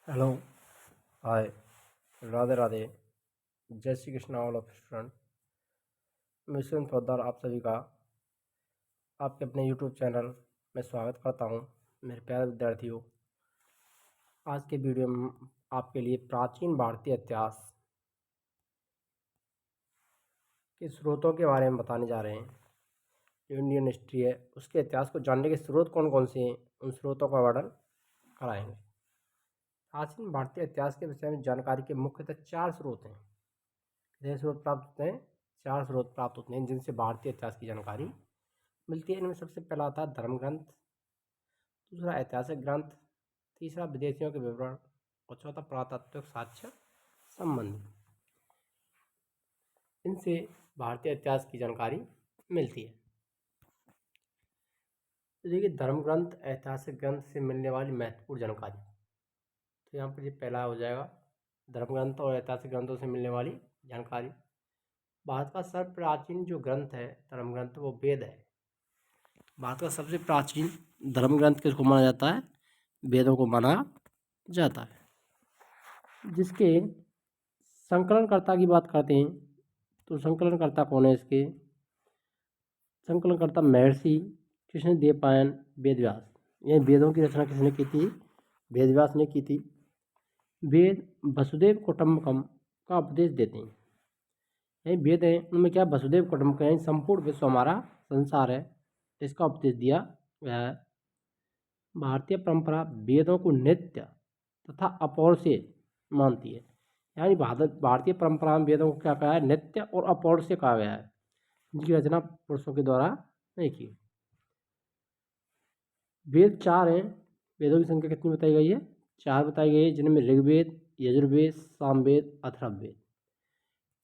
Hello. हाय। राधे राधे। जय Shri Krishna all of student. Mission फौजदार आप सभी का आपके अपने यूट्यूब चैनल में स्वागत करता हूं। मेरे प्यारे विद्यार्थियों, आज के वीडियो में आपके लिए प्राचीन भारतीय इतिहास के स्रोतों के बारे में बताने जा रहे हैं। जो इंडियन हिस्ट्री है उसके इतिहास को जानने के स्रोत कौन कौन से हैं, उन स्रोतों का वर्णन कराएंगे। प्राचीन भारतीय इतिहास के विषय में जानकारी के मुख्यतः 4 स्रोत हैं। कितने स्रोत प्राप्त होते हैं? 4 स्रोत प्राप्त होते हैं जिनसे भारतीय इतिहास की जानकारी मिलती है। इनमें सबसे पहला आता है धर्म ग्रंथ, दूसरा ऐतिहासिक ग्रंथ, तीसरा विदेशियों के विवरण और चौथा पुरातात्विक साक्ष्य संबंधी। इनसे भारतीय इतिहास की जानकारी मिलती है। तो देखिए, धर्म ग्रंथ ऐतिहासिक ग्रंथ से मिलने वाली महत्वपूर्ण जानकारी। तो यहाँ पर ये पहला हो जाएगा, धर्म ग्रंथ और ऐतिहासिक ग्रंथों से मिलने वाली जानकारी। भारत का सर्व प्राचीन जो ग्रंथ है धर्म ग्रंथ, वो वेद है। भारत का सबसे प्राचीन धर्म ग्रंथ किसको माना जाता है? वेदों को माना जाता है। जिसके संकलनकर्ता की बात करते हैं तो संकलनकर्ता कौन है? इसके संकलनकर्ता महर्षि कृष्णदेवरायन वेदव्यास। ये वेदों की रचना किसने की थी? वेदव्यास ने की थी। वेद वसुदेव कुटुंबकम का उपदेश देते हैं। ये वेद हैं, उनमें क्या वसुदेव कुटुंबकम है, संपूर्ण विश्व हमारा संसार है, इसका उपदेश दिया गया है। भारतीय परंपरा वेदों को नित्य तथा अपौरुषेय मानती है। यानी भारतीय परंपरा में वेदों को क्या कहा है? नित्य और अपौरुषेय कहा गया है। इनकी रचना पुरुषों के द्वारा नहीं की। वेद 4 हैं। वेदों की संख्या कितनी बताई गई है? 4 बताई गई है, जिनमें ऋग्वेद, यजुर्वेद, सामवेद, अथर्ववेद।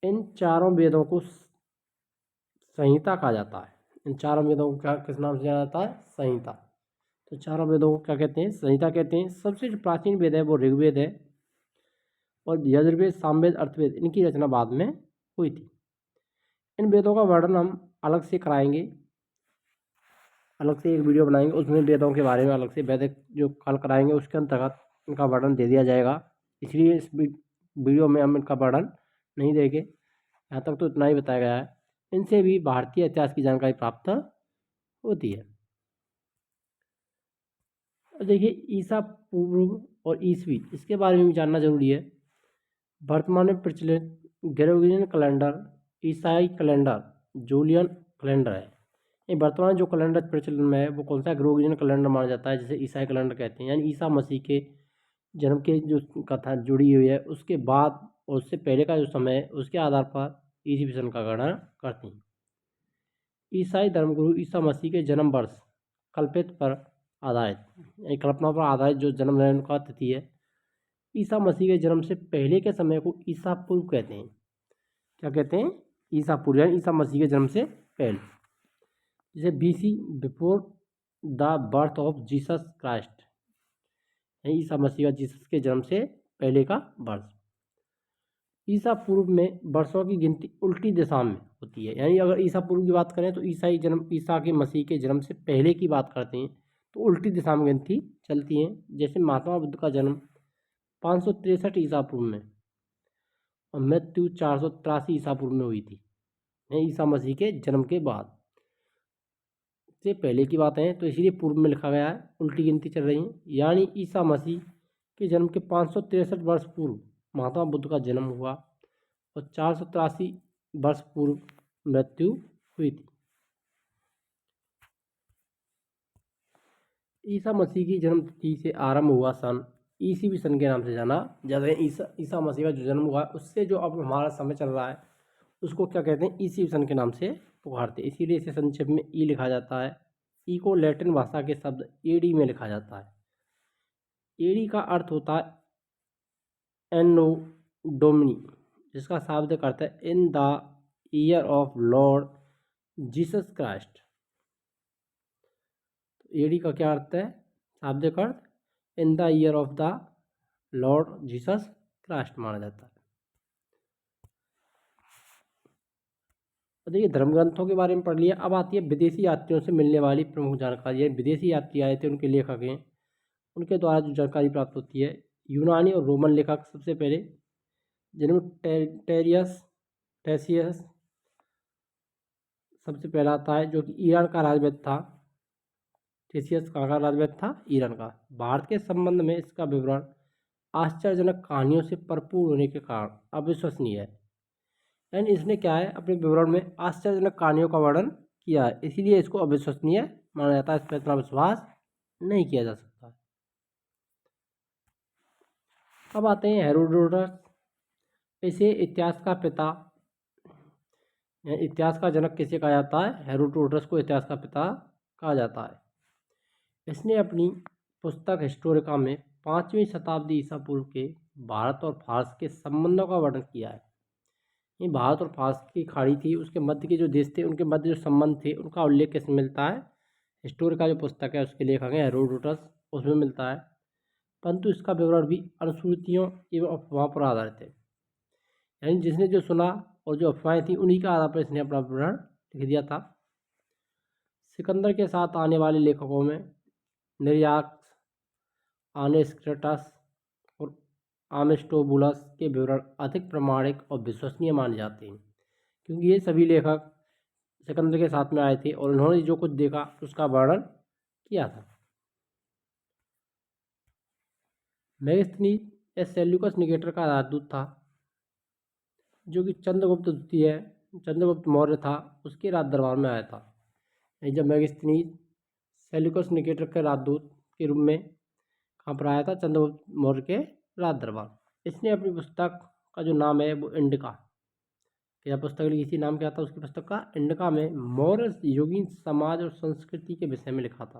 इन चारों वेदों को संहिता कहा जाता है। इन चारों वेदों को क्या किस नाम से जाना जाता है? संहिता। तो चारों वेदों को क्या कहते हैं? संहिता कहते हैं। सबसे जो प्राचीन वेद है वो ऋग्वेद है, और यजुर्वेद, सामवेद, अर्थवेद इनकी रचना बाद में हुई थी। इन वेदों का वर्णन हम अलग से कराएंगे, अलग से एक वीडियो बनाएंगे, उसमें वेदों के बारे में अलग से वैदिक जो कल कराएंगे उसके अंतर्गत इनका वर्णन दे दिया जाएगा। इसलिए इस वीडियो में हम इनका वर्णन नहीं देंगे। यहाँ तक तो इतना ही बताया गया है। इनसे भी भारतीय इतिहास की जानकारी प्राप्त होती है। देखिए, ईसा पूर्व और ईसवी, इसके बारे में भी जानना जरूरी है। वर्तमान में प्रचलित ग्रेगोरियन कैलेंडर ईसाई कैलेंडर जूलियन कैलेंडर है। ये वर्तमान जो कैलेंडर प्रचलन में है वो कौन सा? ग्रेगोरियन कैलेंडर माना जाता है, जिसे ईसाई कैलेंडर कहते हैं। यानी ईसा मसीह के जन्म के जो कथा जुड़ी हुई है उसके बाद और उससे पहले का जो समय है उसके आधार पर ईसा सन का गणना करते हैं। ईसाई धर्मगुरु ईसा मसीह के जन्म वर्ष कल्पित पर आधारित, एक कल्पना पर आधारित जो जन्म है उनका तिथि है। ईसा मसीह के जन्म से पहले के समय को ईसा पूर्व कहते हैं। क्या कहते हैं? ईसा पूर्व, यानी ईसा मसीह के जन्म से पहले, जिसे BC before the birth of Jesus Christ, ईसा मसीह का जीसस के जन्म से पहले का वर्ष। ईसा पूर्व में वर्षों की गिनती उल्टी दिशा में होती है। यानी अगर ईसा पूर्व की बात करें तो ईसा के मसीह के जन्म से पहले की बात करते हैं तो उल्टी दिशा में गिनती चलती है। जैसे महात्मा बुद्ध का जन्म 563 ईसा पूर्व में और मृत्यु 483 ईसा पूर्व में हुई थी। ईसा मसीह के जन्म के बाद से पहले की बात है, तो इसीलिए पूर्व में लिखा गया है, उल्टी गिनती चल रही है। यानी ईसा मसीह के जन्म के 563 वर्ष पूर्व महात्मा बुद्ध का जन्म हुआ और 483 वर्ष पूर्व मृत्यु हुई थी। ईसा मसीह की जन्म तिथि से आरंभ हुआ सन ईसी सन के नाम से जाना जाता है। ईसा मसीह का जो जन्म हुआ उससे जो अब हमारा समय चल रहा है उसको क्या कहते हैं? ईसी सन के नाम से पुकारते हैं। इसीलिए इसे संक्षेप में ई लिखा जाता है। ई को लैटिन भाषा के शब्द एडी में लिखा जाता है। एडी का अर्थ होता है एनो डोमिनी, जिसका शाब्दिक अर्थ है in the year of Lord Jesus Christ. AD का क्या अर्थ है? शाब्दिक अर्थ in the year of the Lord Jesus Christ माना जाता है। देखिए, धर्म ग्रंथों के बारे में पढ़ लिया। अब आती है विदेशी यात्रियों से मिलने वाली प्रमुख जानकारी। विदेशी यात्री आए थे, उनके लेखक हैं, उनके द्वारा जो जानकारी प्राप्त होती है। यूनानी और रोमन लेखक सबसे पहले, जिनमें टेसियस सबसे पहला आता है, जो कि ईरान का राजवंश था। टेसियस कहाँ का राजवंश था? ईरान का। भारत के संबंध में इसका विवरण आश्चर्यजनक कहानियों से भरपूर होने के कारण अविश्वसनीय है। यानी इसने क्या है, अपने विवरण में आश्चर्यजनक कहानियों का वर्णन किया है, इसीलिए इसको अविश्वसनीय माना जाता है। इस पर इतना विश्वास नहीं किया जा सकता। अब आते हैं हेरोडोटस। इसे इतिहास का पिता, इतिहास का जनक किसे कहा जाता है? हेरोडोटस को इतिहास का पिता कहा जाता है। इसने अपनी पुस्तक हिस्टोरिका में 5वीं शताब्दी ईसा पूर्व के भारत और फारस के संबंधों का वर्णन किया है। ये भारत और फारस की खाड़ी थी, उसके मध्य के जो देश थे, उनके मध्य जो संबंध थे, उनका उल्लेख किसमें मिलता है? हिस्टोरिका जो पुस्तक है उसके लेखक हैं हेरोडोटस, उसमें मिलता है। परंतु इसका विवरण भी अनुश्रुतियों एवं अफवाह पर आधारित है। यानी जिसने जो सुना और जो अफवाहें थी, उन्हीं के आधार पर इसने अपना विवरण लिख दिया था। सिकंदर के साथ आने वाले लेखकों में निर्याक्स, आनेस्क्रेटस और आमिस्टोबुलस के विवरण अधिक प्रामाणिक और विश्वसनीय माने जाते हैं, क्योंकि ये सभी लेखक सिकंदर के साथ में आए थे और उन्होंने जो कुछ देखा उसका वर्णन किया था। मेगास्थनीज या सेल्यूकस निकेटर का राजदूत था, जो कि चंद्रगुप्त मौर्य था, उसके राज दरबार में आया था। जब मेगास्थनीज सेल्यूकस निकेटर के राजदूत के रूप में कहाँ पर आया था? चंद्रगुप्त मौर्य के राज दरबार। इसने अपनी पुस्तक का जो नाम है वो इंडिका, क्या पुस्तक लिखी थी? नाम क्या था उसकी पुस्तक का? इंडिका में मौर्य युगीन समाज और संस्कृति के विषय में लिखा था।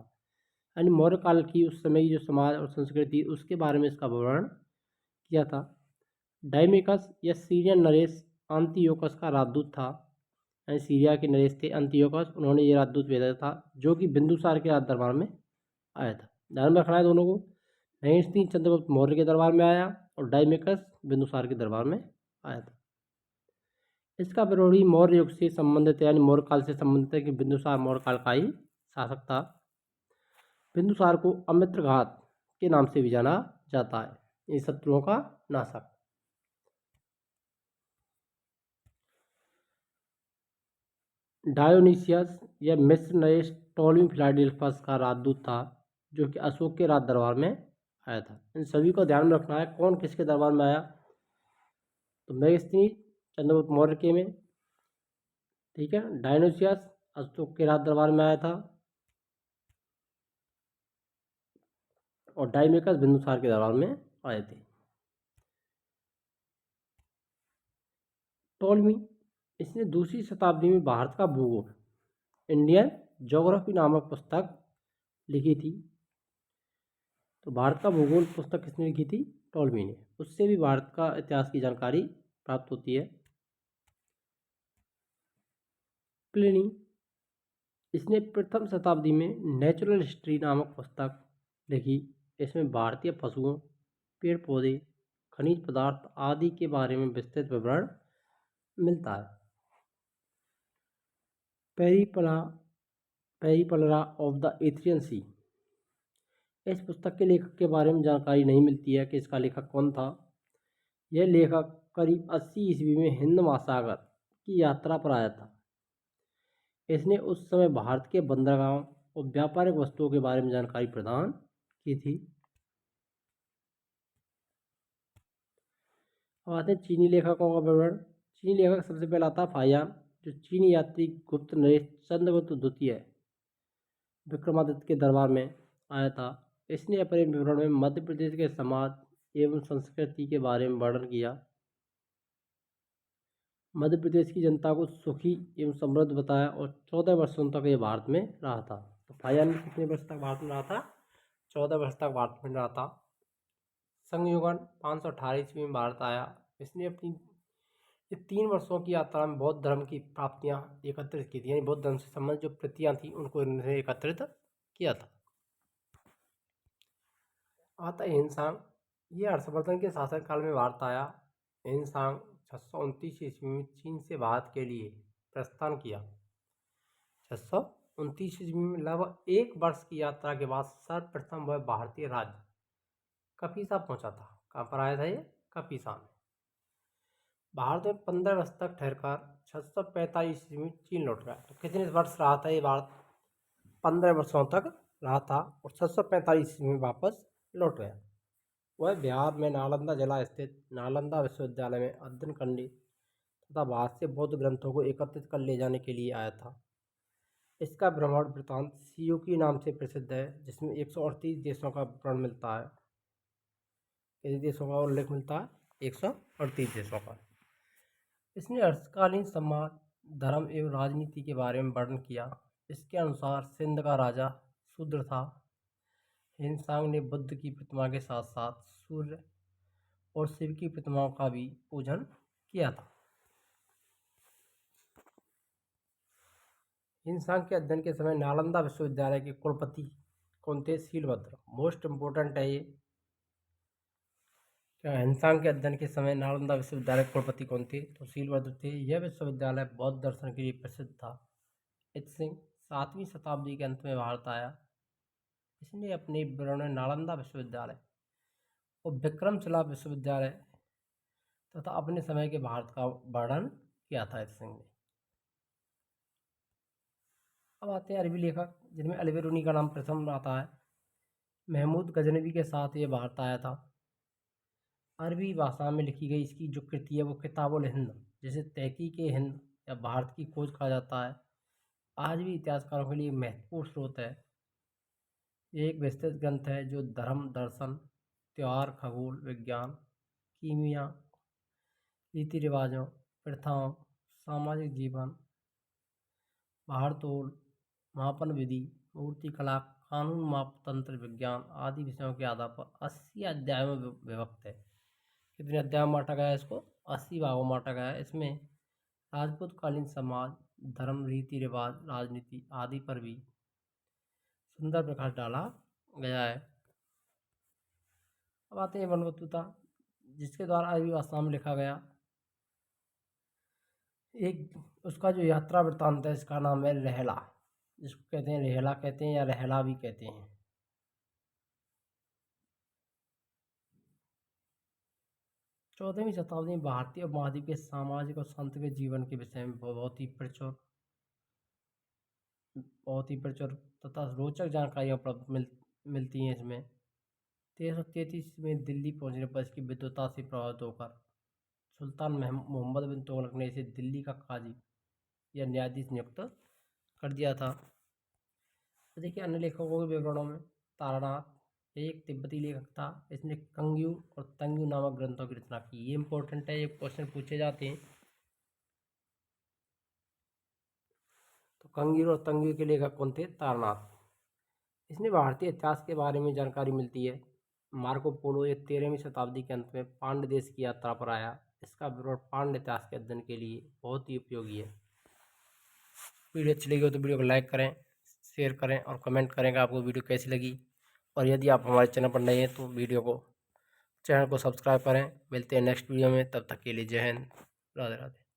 यानी मौर्य काल की उस समय की जो समाज और संस्कृति, उसके बारे में इसका विवरण किया था। डायमेकस या सीरियन नरेश अंतियोकस का राजदूत था। यानी सीरिया के नरेश थे अंतियोकस, उन्होंने ये राजदूत भेजा था, जो कि बिंदुसार के राज दरबार में आया था। ध्यान में रखना है दोनों को। नैंसी चंद्रगुप्त मौर्य के दरबार में आया और डायमेकस बिंदुसार के दरबार में आया था। इसका विरोधी मौर्य युग से संबंधित है, यानी मौर्य काल से संबंधित है, कि बिंदुसार मौर्य काल का ही शासक था। बिंदुसार को अमित्रघात के नाम से भी जाना जाता है, इन शत्रुओं का नाशक। डायोनीसियस या मिस्र नरेश टोलेमी फिलाडेल्फस का राजदूत था, जो कि अशोक के राज दरबार में आया था। इन सभी को ध्यान में रखना है, कौन किसके दरबार में आया? तो मेगास्थनीज चंद्रगुप्त मौर्य के में, ठीक है। डायोनीसियस अशोक के राज दरबार में आया था और डायमेकस बिंदुसार के दरबार में आए थे। टोलेमी, इसने 2वीं शताब्दी में भारत का भूगोल, इंडियन ज्योग्राफी नामक पुस्तक लिखी थी। तो भारत का भूगोल पुस्तक किसने लिखी थी? टोलेमी ने। उससे भी भारत का इतिहास की जानकारी प्राप्त होती है। प्लिनी, इसने प्रथम शताब्दी में नेचुरल हिस्ट्री नामक पुस्तक लिखी। इसमें भारतीय पशुओं, पेड़ पौधे, खनिज पदार्थ आदि के बारे में विस्तृत विवरण मिलता है। पेरिपलरा ऑफ द एथ्रियन सी, इस पुस्तक के लेखक के बारे में जानकारी नहीं मिलती है कि इसका लेखक कौन था। यह लेखक करीब 80 ईस्वी में हिंद महासागर की यात्रा पर आया था। इसने उस समय भारत के बंदरगाहों और व्यापारिक वस्तुओं के बारे में जानकारी प्रदान की थी। अब आते हैं चीनी लेखकों का विवरण। चीनी लेखक सबसे पहला आता है फाहियान, जो चीनी यात्री गुप्त नरेश चंद्रगुप्त द्वितीय विक्रमादित्य के दरबार में आया था। इसने अपने विवरण में मध्य प्रदेश के समाज एवं संस्कृति के बारे में वर्णन किया। मध्य प्रदेश की जनता को सुखी एवं समृद्ध बताया और 14 वर्षों तक ये भारत में रहा था। तो फाहियान कितने वर्ष तक भारत में रहा था? 14 वर्ष तक भारत में रहा था। संयुगन 518 ईस्वी में भारत आया। इसने अपनी ये 3 वर्षों की यात्रा में बौद्ध धर्म की प्राप्तियां एकत्रित की थी, यानी बौद्ध धर्म से संबंधित जो प्रतियां थी उनको इन्होंने एकत्रित किया था। आता है हिंसांग, ये हर्षवर्धन के शासनकाल में भारत आया। हिंसांग 629 ईस्वी में चीन से भारत के लिए प्रस्थान किया। 629 ईस्वी में लगभग 1 वर्ष की यात्रा के बाद सर्वप्रथम वह भारतीय राज्य कपीसा पहुंचा था। कहाँ पर आया था ये? कपीसा में। भारत में 15 वर्ष तक ठहरकर 645 ईस्वी में चीन लौट गया। तो कितने वर्ष रहा था ये भारत? 15 वर्षों तक रहा था और 645 ईस्वी में वापस लौट गया। वह बिहार में नालंदा जिला स्थित नालंदा विश्वविद्यालय में अध्ययन करने तथा बाहर से बौद्ध ग्रंथों को एकत्रित कर ले जाने के लिए आया था। इसका भ्रमण वृत्तांत सीयूकी नाम से प्रसिद्ध है, जिसमें 138 देशों का विवरण मिलता है। कितने देशों का उल्लेख मिलता है? 138 देशों का। इसने अर्धकालीन समाज, धर्म एवं राजनीति के बारे में वर्णन किया। इसके अनुसार सिंध का राजा शूद्र था। हिंसांग ने बुद्ध की प्रतिमा के साथ साथ सूर्य और शिव की प्रतिमाओं का भी पूजन किया था। हिंसांग के अध्ययन के समय नालंदा विश्वविद्यालय के कुलपति कौन थे? शीलभद्र। मोस्ट इम्पोर्टेंट है ये। क्या हिंसांग के अध्ययन के समय नालंदा विश्वविद्यालय के कुलपति कौन थे? तो शीलभद्र थे। यह विश्वविद्यालय बौद्ध दर्शन के लिए प्रसिद्ध था। इत्सिंग 7वीं शताब्दी के अंत में भारत आया। इसने अपने विवरण में नालंदा विश्वविद्यालय और विक्रमशिला विश्वविद्यालय तथा अपने समय के भारत का वर्णन किया था इत्सिंग ने। अब आते हैं अरबी लेखक, जिनमें अल बिरूनी का नाम प्रथम आता है। महमूद गजनवी के साथ ये भारत आया था। अरबी भाषा में लिखी गई इसकी जो कृति है वो किताबुल हिंद, जिसे तहकीक हिंद या भारत की खोज कहा जाता है, आज भी इतिहासकारों के लिए महत्वपूर्ण स्रोत है। ये एक विस्तृत ग्रंथ है जो धर्म, दर्शन, त्यौहार, खगोल विज्ञान, कीमिया, रीति रिवाजों, प्रथाओं, सामाजिक जीवन, भारतोल, मापन विधि, मूर्ति कला, कानून, मापतंत्र विज्ञान आदि विषयों के आधार पर 80 अध्यायों में विभक्त है। कितने अध्यायों में बांटा गया है इसको? 80 भागों में बांटा गया है। इसमें राजपूत कालीन समाज, धर्म, रीति रिवाज, राजनीति आदि पर भी सुंदर प्रकाश डाला गया है। अब आते हैं वनवतुता, जिसके द्वारा अरबी भाषा में लिखा गया एक उसका जो यात्रा वृत्तांत है, इसका नाम है रहला, जिसको कहते हैं रेहला कहते हैं या रहला भी कहते हैं। चौदहवीं शताब्दी में भारतीय उपमहाद्वीप के सामाजिक और सांस्कृतिक जीवन के विषय में बहुत ही प्रचुर तथा रोचक जानकारियाँ उपलब्ध मिलती हैं इसमें। 1333 में दिल्ली पहुंचने पर इसकी विद्वता से प्रभावित होकर सुल्तान मोहम्मद बिन तुगलक ने इसे दिल्ली का काजी या न्यायाधीश नियुक्त कर दिया था। तो देखिए अन्य लेखकों के विवरणों में तारानाथ एक तिब्बती लेखक था। इसने कंग्यू और तंग्यू नामक ग्रंथों की रचना की। ये इंपॉर्टेंट है, ये क्वेश्चन पूछे जाते हैं। तो कंग्यू और तंग्यू के लेखक कौन थे? तारानाथ। इसने भारतीय इतिहास के बारे में जानकारी मिलती है। मार्को पोलो ये 13वीं शताब्दी के अंत में पांड्य देश की यात्रा पर आया। इसका विवरण पांड्य इतिहास के अध्ययन के लिए बहुत ही उपयोगी है। वीडियो अच्छी लगी हो तो वीडियो को लाइक करें, शेयर करें और कमेंट करें कि आपको वीडियो कैसी लगी। और यदि आप हमारे चैनल पर नए हैं तो चैनल को सब्सक्राइब करें। मिलते हैं नेक्स्ट वीडियो में, तब तक के लिए जय हिंद, राधे राधे।